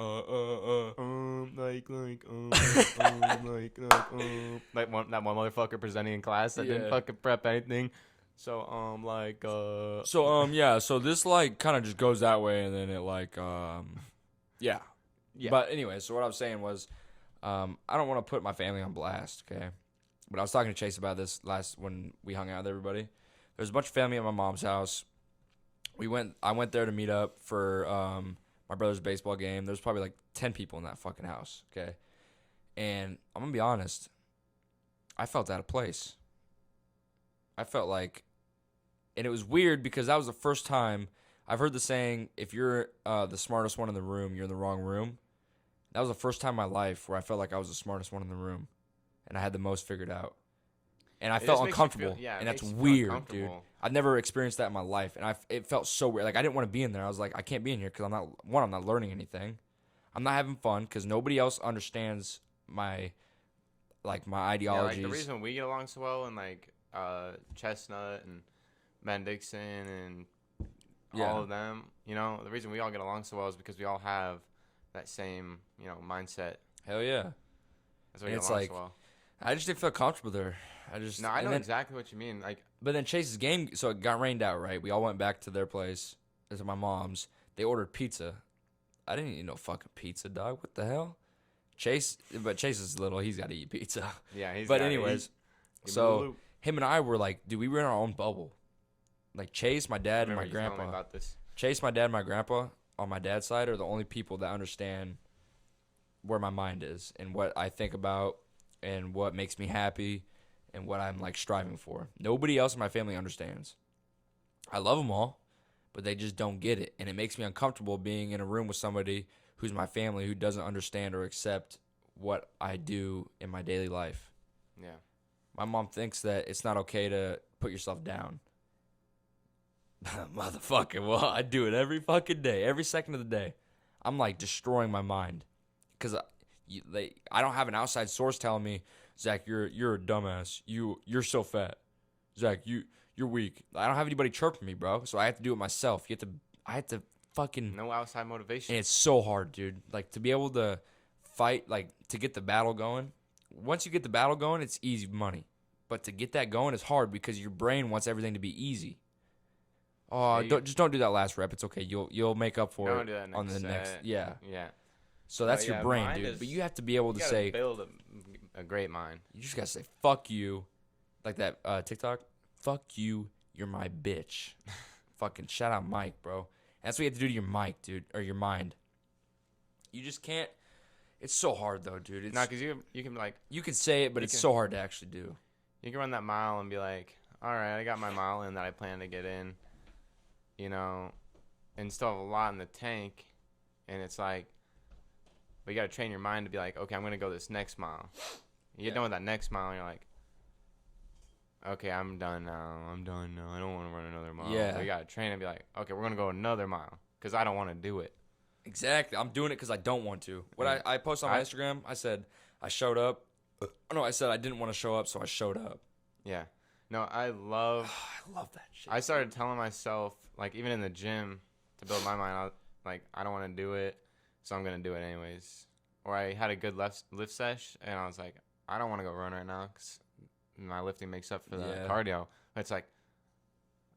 Like that one motherfucker presenting in class that didn't fucking prep anything. So so this like kind of just goes that way, and then it like yeah. But anyway, so what I was saying was, I don't want to put my family on blast, okay? But I was talking to Chase about this when we hung out with everybody. There's a bunch of family at my mom's house. I went there to meet up for my brother's baseball game. There's probably like 10 people in that fucking house, okay? And I'm going to be honest, I felt out of place. I felt like, and it was weird because that was the first time I've heard the saying, if you're the smartest one in the room, you're in the wrong room. That was the first time in my life where I felt like I was the smartest one in the room and I had the most figured out. And I felt uncomfortable, and that's weird, dude. I've never experienced that in my life, and it felt so weird. Like, I didn't want to be in there. I was like, I can't be in here because I'm not learning anything. I'm not having fun because nobody else understands like my Yeah, ideologies. like the reason we get along so well, and like Chestnut and Ben Dixon and all of them, you know, the reason we all get along so well is because we all have that same, you know, mindset. Hell yeah. That's why we And get it's along like, so well. I just didn't feel comfortable there. No, I know exactly what you mean. Like, But then Chase's game, so it got rained out, right? We all went back to their place, to my mom's. They ordered pizza. I didn't eat no fucking pizza, dog. What the hell? Chase is little. He's got to eat pizza. yeah, he's. But anyways, Give me the so loop. him and I were like, dude, we were in our own bubble. Like Chase, my dad, and Remember my you telling me grandpa. about this. Chase, my dad, and my grandpa on my dad's side are the only people that understand where my mind is and what I think about and what makes me happy and what I'm like striving for. Nobody else in my family understands. I love them all, but they just don't get it. And it makes me uncomfortable being in a room with somebody who's my family who doesn't understand or accept what I do in my daily life. Yeah. My mom thinks that it's not okay to put yourself down. Motherfucker, well, I do it every fucking day, every second of the day. I'm like destroying my mind because I don't have an outside source telling me, Zach, you're a dumbass. You're so fat. Zach, you're weak. I don't have anybody chirping me, bro. So I have to do it myself. I have to fucking. No outside motivation. And it's so hard, dude. Like to be able to fight, like to get the battle going. Once you get the battle going, it's easy money. But to get that going is hard because your brain wants everything to be easy. Oh, don't do that last rep. It's okay. You'll make up for it on the next. Yeah. Yeah. So that's your brain, dude. But you have to be able to say, build a great mind. you just gotta say, fuck you, like that TikTok. Fuck you. You're my bitch. Fucking shout out Mike, bro. That's what you have to do to your mic, dude, or your mind. You just can't. It's so hard though, dude. It's No, because you can like you can say it, but it's so hard to actually do. you can run that mile and be like, all right, I got my mile in that I plan to get in, you know, and still have a lot in the tank, and it's like, but you gotta train your mind to be like, okay, I'm gonna go this next mile. You get done with that next mile, and you're like, okay, I'm done now. I don't want to run another mile. Yeah. So you gotta train and be like, okay, we're gonna go another mile because I don't want to do it. Exactly. I'm doing it because I don't want to. What I posted on my Instagram, I said I showed up. No, I said I didn't want to show up, so I showed up. Yeah. No, I love that shit. I started telling myself, like, even in the gym, to build my mind, I don't want to do it, so I'm going to do it anyways. Or I had a good lift sesh, and I was like, I don't want to go run right now because my lifting makes up for the cardio. But it's like,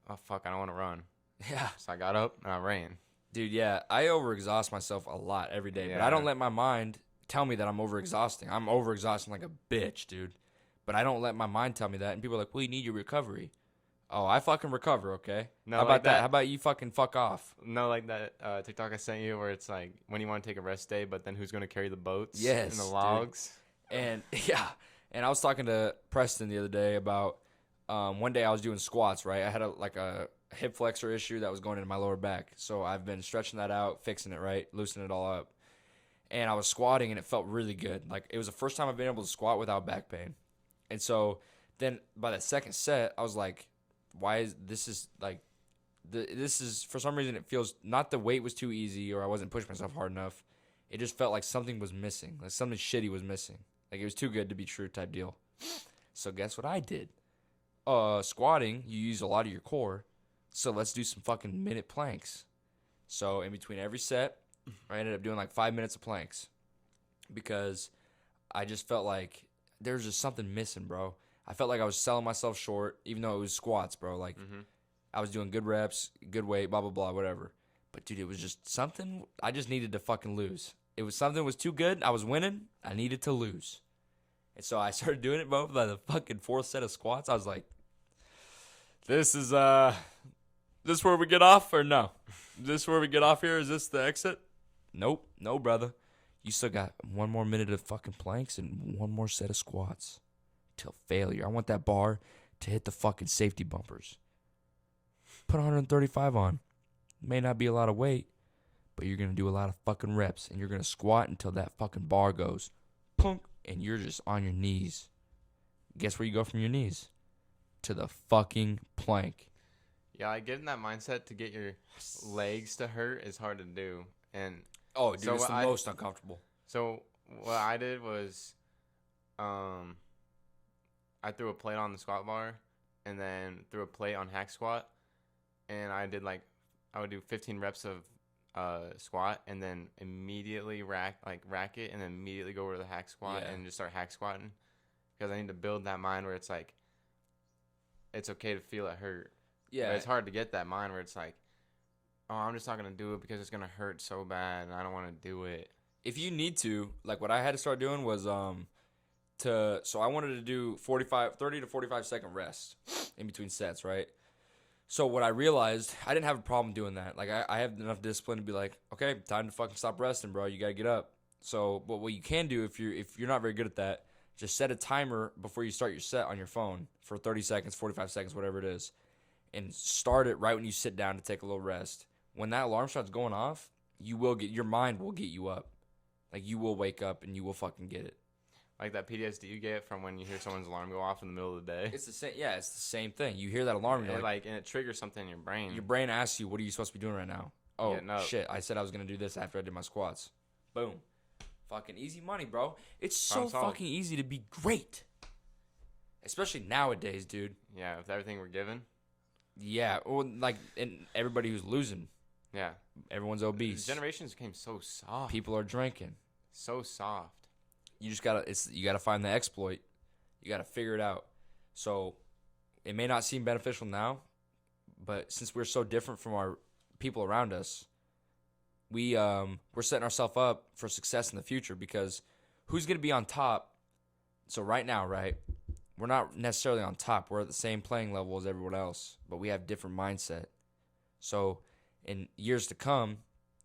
oh, fuck, I don't want to run. Yeah. So I got up, and I ran. Dude, yeah. I overexhaust myself a lot every day, but I don't let my mind tell me that I'm overexhausting. I'm overexhausting like a bitch, dude. But I don't let my mind tell me that. And people are like, well, you need your recovery. Oh, I fucking recover, okay? No, how like about that? How about you fucking fuck off? No, like that TikTok I sent you where it's like when you want to take a rest day, but then who's going to carry the boats and the logs? Dude. And, yeah. And I was talking to Preston the other day about one day I was doing squats, right? I had a hip flexor issue that was going into my lower back. So I've been stretching that out, fixing it, right? Loosening it all up. And I was squatting, and it felt really good. Like, it was the first time I've been able to squat without back pain. And so then by the second set, I was like, why is this for some reason it feels, not the weight was too easy or I wasn't pushing myself hard enough. It just felt like something was missing. Like something shitty was missing. Like it was too good to be true type deal. So guess what I did? Squatting, you use a lot of your core. So let's do some fucking minute planks. So in between every set, I ended up doing like 5 minutes of planks because I just felt like there was just something missing, bro. I felt like I was selling myself short, even though it was squats, bro. Like, I was doing good reps, good weight, blah, blah, blah, whatever. But, dude, it was just something I just needed to fucking lose. It was something that was too good. I was winning. I needed to lose. And so I started doing it, bro. By the fucking fourth set of squats, I was like, this is where we get off or no? Is this where we get off here? Is this the exit? Nope. No, brother. You still got one more minute of fucking planks and one more set of squats till failure. I want that bar to hit the fucking safety bumpers. Put 135 on. May not be a lot of weight, but you're going to do a lot of fucking reps, and you're going to squat until that fucking bar goes punk, and you're just on your knees. Guess where you go from your knees? To the fucking plank. Yeah, like getting that mindset to get your legs to hurt is hard to do. And oh, dude, so it's the most uncomfortable. So what I did was I threw a plate on the squat bar, and then threw a plate on hack squat, and I would do 15 reps of squat, and then immediately rack it, and then immediately go over to the hack squat and just start hack squatting, because I need to build that mind where it's like, it's okay to feel it hurt. Yeah, but it's hard to get that mind where it's like, oh, I'm just not gonna do it because it's gonna hurt so bad, and I don't want to do it. If you need to, like what I had to start doing was so I wanted to do 30 to 45 second rest in between sets, right? So what I realized, I didn't have a problem doing that. Like I have enough discipline to be like, okay, time to fucking stop resting, bro. You gotta get up. So, but what you can do if you're not very good at that, just set a timer before you start your set on your phone for 30 seconds, 45 seconds, whatever it is, and start it right when you sit down to take a little rest. When that alarm starts going off, your mind will get you up. Like you will wake up and you will fucking get it. Like that PTSD you get from when you hear someone's alarm go off in the middle of the day. It's the same. Yeah, it's the same thing. You hear that alarm, and and it triggers something in your brain. Your brain asks you, "What are you supposed to be doing right now?" Oh shit! I said I was gonna do this after I did my squats. Boom, fucking easy money, bro. It's so fucking easy to be great, especially nowadays, dude. Yeah, with everything we're given. Yeah, or like and everybody who's losing. Yeah, everyone's obese. Generations became so soft. People are drinking. So soft. You just gotta find the exploit. You gotta figure it out. So it may not seem beneficial now, but since we're so different from our people around us, we're setting ourselves up for success in the future, because who's gonna be on top? So right now, right, we're not necessarily on top. We're at the same playing level as everyone else, but we have different mindset. So in years to come,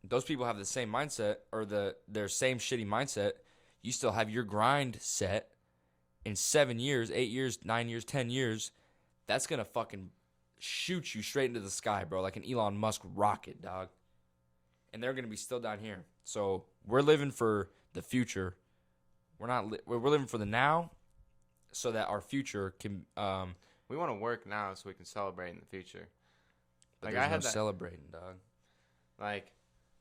those people have the same mindset, or their same shitty mindset. You still have your grind set. In 7 years, 8 years, 9 years, 10 years, that's going to fucking shoot you straight into the sky, bro, like an Elon Musk rocket, dog. And they're going to be still down here. So we're living for the future. We're living for the now, so that our future can. We want to work now so we can celebrate in the future. But like, I had celebrating, dog. Like,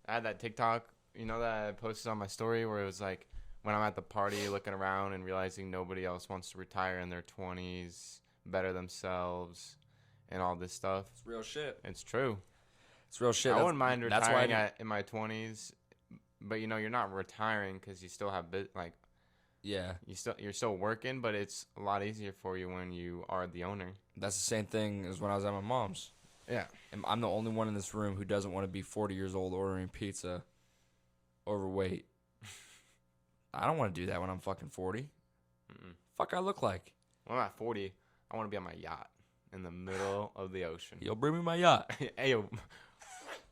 I had that TikTok, that I posted on my story, where it was like, when I'm at the party looking around and realizing nobody else wants to retire in their 20s, better themselves, and all this stuff. It's real shit. It's true. It's real shit. I wouldn't mind retiring in my 20s, but you're not retiring because you still have yeah, you're still working, but it's a lot easier for you when you are the owner. That's the same thing as when I was at my mom's. Yeah. And I'm the only one in this room who doesn't want to be 40 years old ordering pizza, overweight. I don't want to do that when I'm fucking 40. Fuck, I look like. When I'm at 40, I want to be on my yacht in the middle of the ocean. Yo, bring me my yacht. Hey, yo,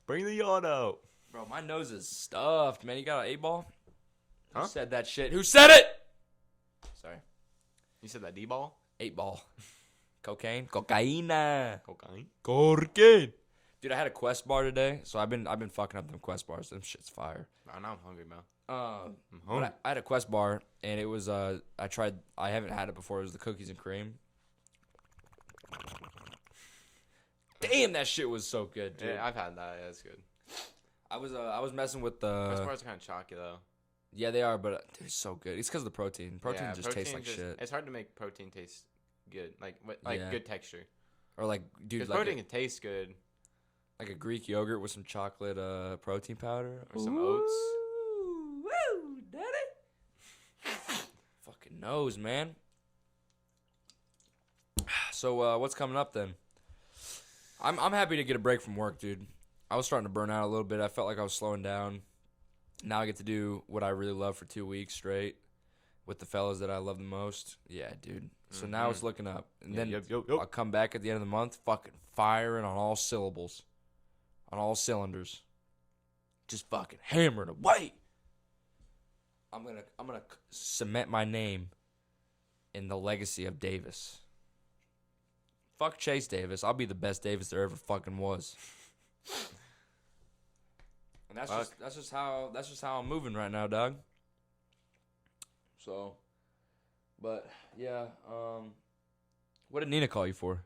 bring the yacht out. Bro, my nose is stuffed, man. You got an 8-ball? Huh? Who said that shit? Who said it? Sorry. You said that D-ball? 8-ball. Cocaine? Cocaine. Cocaine. Dude, I had a Quest bar today, so I've been fucking up them Quest bars. Them shit's fire. Oh, now I'm hungry, man. I'm hungry. I had a Quest bar, and it was I haven't had it before. It was the cookies and cream. Damn, that shit was so good, dude. Yeah, I've had that. Yeah, it's good. I was messing with the. Quest bars are kind of chalky though. Yeah, they are, but dude, it's so good. It's because of the protein. Protein tastes like shit. It's hard to make protein taste good, like good texture. Or like, dude, because protein can taste good. Like a Greek yogurt with some chocolate protein powder. Or some oats. Woo, daddy. Fucking nose, man. So what's coming up then? I'm happy to get a break from work, dude. I was starting to burn out a little bit. I felt like I was slowing down. Now I get to do what I really love for 2 weeks straight with the fellas that I love the most. Yeah, dude. So now it's looking up. And then I'll come back at the end of the month fucking firing on all syllables. On all cylinders. Just fucking hammering away. I'm gonna cement my name in the legacy of Davis. Fuck Chase Davis. I'll be the best Davis there ever fucking was. And that's just how I'm moving right now, dog. So, but yeah, what did Nina call you for?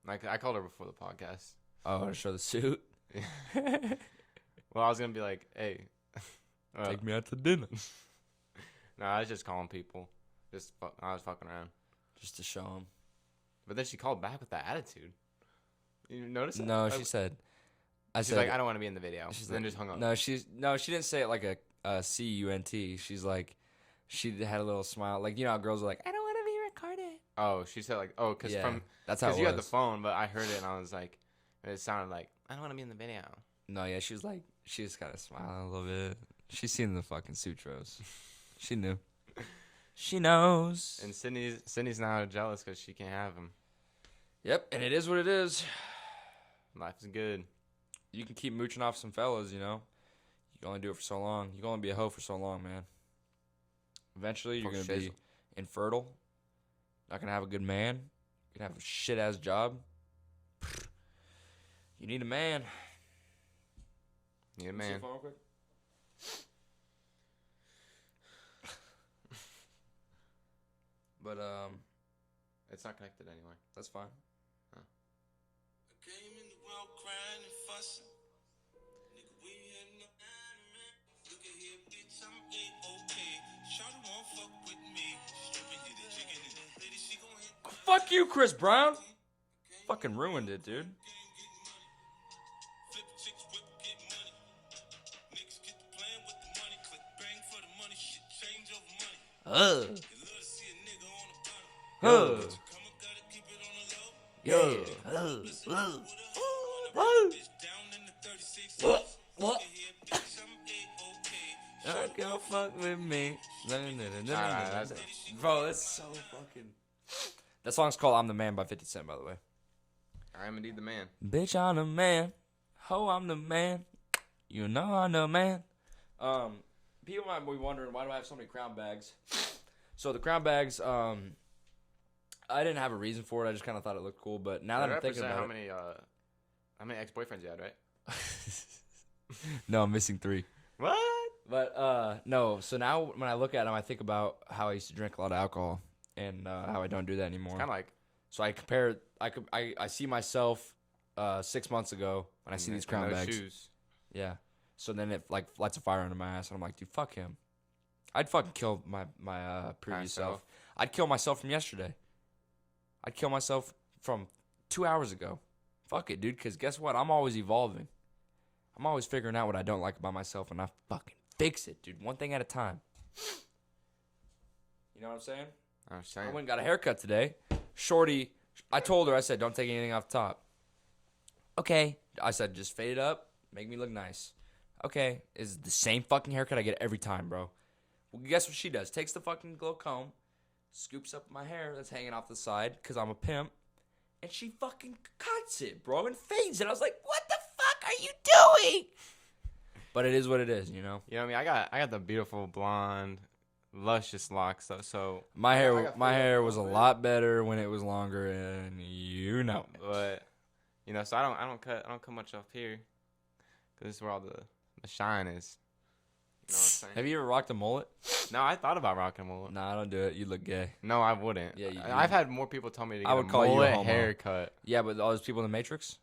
Like, I called her before the podcast. Oh, to show the suit. Well, I was gonna be like, hey, take me out to dinner. No, I was just calling people. I was fucking around. Just to show him. But then she called back with that attitude. You notice that? No, she said. She's like, I don't want to be in the video. She's then just hung up. No, she didn't say it like a C-U-N-T. She's like, she had a little smile. Like, you know how girls are like, I don't want to be recorded. Oh, she said like, because that's how it was. You had the phone, but I heard it and I was like, it sounded like, I don't want to be in the video. No, yeah, she was like, she just kind of smiling a little bit. She's seen the fucking sutras. She knew. She knows. And Sydney's now jealous because she can't have him. Yep, and it is what it is. Life is good. You can keep mooching off some fellas, you know. You can only do it for so long. You can only be a hoe for so long, man. Eventually, you're going to be infertile. Not going to have a good man. You're going to have a shit-ass job. You need a man. Need a man. Phone real quick? But, it's not connected anywhere. That's fine. Huh. Came in the world crying and fussing. Nigga, we had no anime. Look at here, bitch, I'm A-OK. Shawty won't fuck with me. Stripping, hit it, jigging it. Lady, she gon' hit. Fuck you, Chris Brown. Fucking ruined it, dude. Flip chicks, whip, get money. Niggas get to playing with the money. Click bang for the money. Shit change over money. You love to see a nigga on the bottom. Come on, gotta keep it on the low. Yeah. Bitch down in the 36. What? Here, bitch, I'm A-OK. Girl, fuck with me. That's it. Bro, that's so fucking. That song's called "I'm the Man" by 50 Cent, by the way. I am indeed the man. Bitch, I'm the man. Ho, I'm the man. You know I'm the man. People might be wondering, why do I have so many crown bags? So the crown bags, I didn't have a reason for it. I just kind of thought it looked cool. But now that I'm thinking about how many ex-boyfriends you had, right? No, I'm missing 3. What? But no. So now when I look at them, I think about how I used to drink a lot of alcohol and how I don't do that anymore. Kind of like. So I compare. I see myself 6 months ago when I see these crown bags. Shoes. Yeah. So then it like lights a fire under my ass, and I'm like, dude, fuck him. I'd fucking kill my previous self. I'd kill myself from yesterday. I'd kill myself from 2 hours ago. Fuck it, dude. Because guess what? I'm always evolving. I'm always figuring out what I don't like about myself, and I fucking fix it, dude. One thing at a time. You know what I'm saying? I'm saying. I went and got a haircut today. Shorty, I told her, I said, don't take anything off the top. Okay. I said, just fade it up. Make me look nice. Okay. It's the same fucking haircut I get every time, bro. Well, guess what she does? Takes the fucking glow comb, scoops up my hair that's hanging off the side, because I'm a pimp, and she fucking cuts it, bro, and fades it. I was like, what the fuck are you doing? But it is what it is, you know? You know what I mean? I got the beautiful blonde, luscious locks, though, so. My hair was a lot better when it was longer, and you know. But, you know, so I don't cut much off here, because this is where all the shine is. You know what I'm saying? Have you ever rocked a mullet? No, I thought about rocking a mullet. Nah, I don't do it. You look gay. No, I wouldn't. Yeah, I've had more people tell me to get I would a call you a mullet homo. haircut. Yeah, but all those people in the Matrix?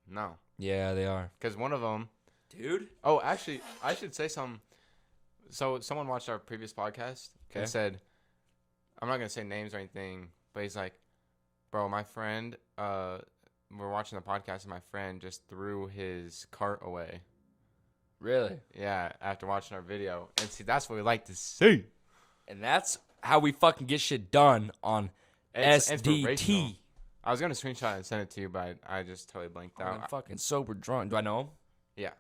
No. Yeah, they are. Because one of them. Dude? Oh, actually, I should say something. So someone watched our previous podcast and said, I'm not going to say names or anything, but he's like, bro, my friend, we're watching the podcast and my friend just threw his cart away. Really? Yeah, after watching our video. And see, that's what we like to see. And that's how we fucking get shit done on It's SDT. inspirational. I was going to screenshot and send it to you, but I just totally blanked out. I'm fucking sober drunk. Do I know him? Yeah.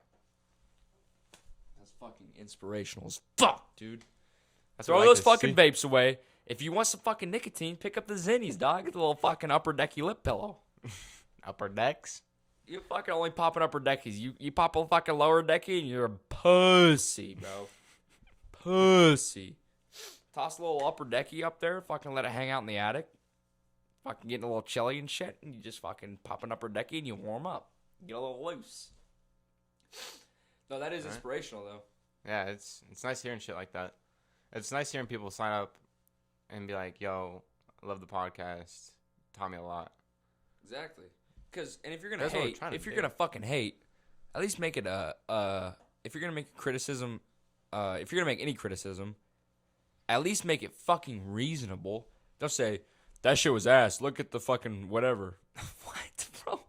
That's fucking inspirational as fuck, dude. That's Throw what we like those to fucking see. vapes away. If you want some fucking nicotine, pick up the Zinnies, dog. Get the little fucking upper decky lip pillow. Upper decks. You fucking only popping upper deckies. You pop a fucking lower decky and you're a pussy, bro. Pussy. Toss a little upper decky up there. Fucking let it hang out in the attic. Fucking getting a little chilly and shit. And you just fucking pop an upper decky and you warm up. Get a little loose. No, that is inspirational, though. Yeah, it's nice hearing shit like that. It's nice hearing people sign up and be like, yo, I love the podcast. Taught me a lot. Exactly. And if you're gonna That's what we're hate, trying to if you're do. gonna fucking hate, at least make it if you're gonna make criticism, if you're gonna make any criticism, at least make it fucking reasonable. Don't say, that shit was ass. Look at the fucking whatever. What, bro?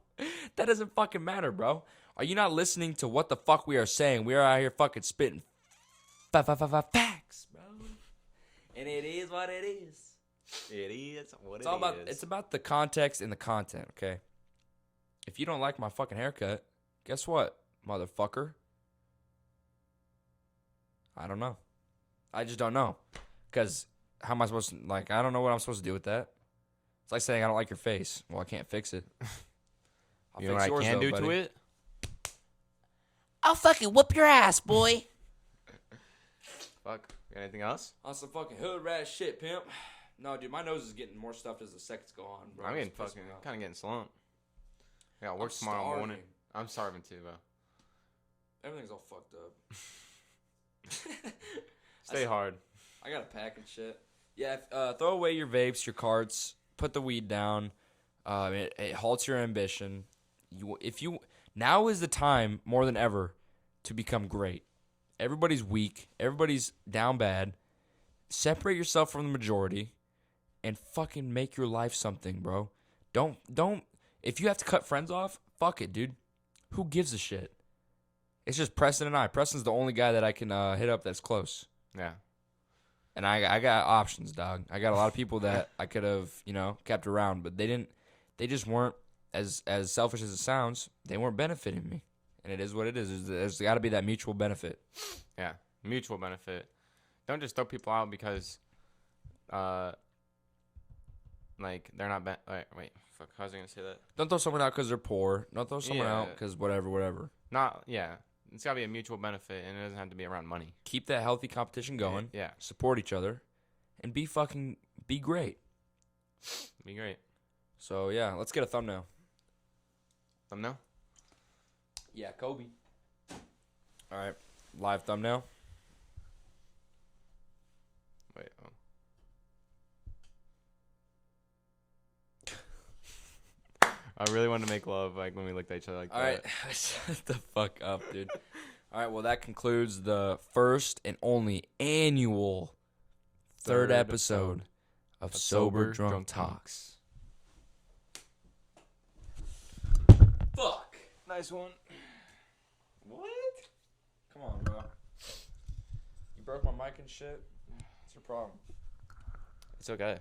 That doesn't fucking matter, bro. Are you not listening to what the fuck we are saying? We are out here fucking spitting facts, bro. And it is what it is. It is what It's all about. It's about the context and the content. Okay. If you don't like my fucking haircut, guess what, motherfucker? I don't know. I just don't know. Because how am I supposed to, like, I don't know what I'm supposed to do with that. It's like saying I don't like your face. Well, I can't fix it. You know what I can do to it? I'll fucking whoop your ass, boy. Fuck. Got anything else? On some fucking hood rat shit, pimp. No, dude, my nose is getting more stuffed as the seconds go on, bro. I'm getting It's pissing fucking me off. kind of getting slumped. I got I'm work tomorrow starving. morning. I'm starving too, bro. Everything's all fucked up. Stay hard. I got a pack and shit. Yeah, throw away your vapes, your carts. Put the weed down. It halts your ambition. Now is the time more than ever to become great. Everybody's weak. Everybody's down bad. Separate yourself from the majority, and fucking make your life something, bro. Don't. If you have to cut friends off, fuck it, dude. Who gives a shit? It's just Preston and I. Preston's the only guy that I can hit up that's close. Yeah. And I got options, dog. I got a lot of people that I could have, kept around, but they didn't. They just weren't, as selfish as it sounds, they weren't benefiting me. And it is what it is. There's got to be that mutual benefit. Yeah. Mutual benefit. Don't just throw people out because, like, they're not wait, fuck, how was I gonna say that? Don't throw someone out because they're poor. Don't throw someone out because whatever. It's gotta be a mutual benefit, and it doesn't have to be around money. Keep that healthy competition going. Yeah. Support each other, and be great. Be great. So yeah, let's get a thumbnail. Thumbnail? Yeah, Kobe. All right, live thumbnail. Wait. Oh. I really wanted to make love like when we looked at each other like All that. right, shut the fuck up, dude. All right, well that concludes the first and only annual third episode of Sober Drunk Talks. Fuck. Nice one. What? Come on, bro. You broke my mic and shit. What's your problem? It's okay.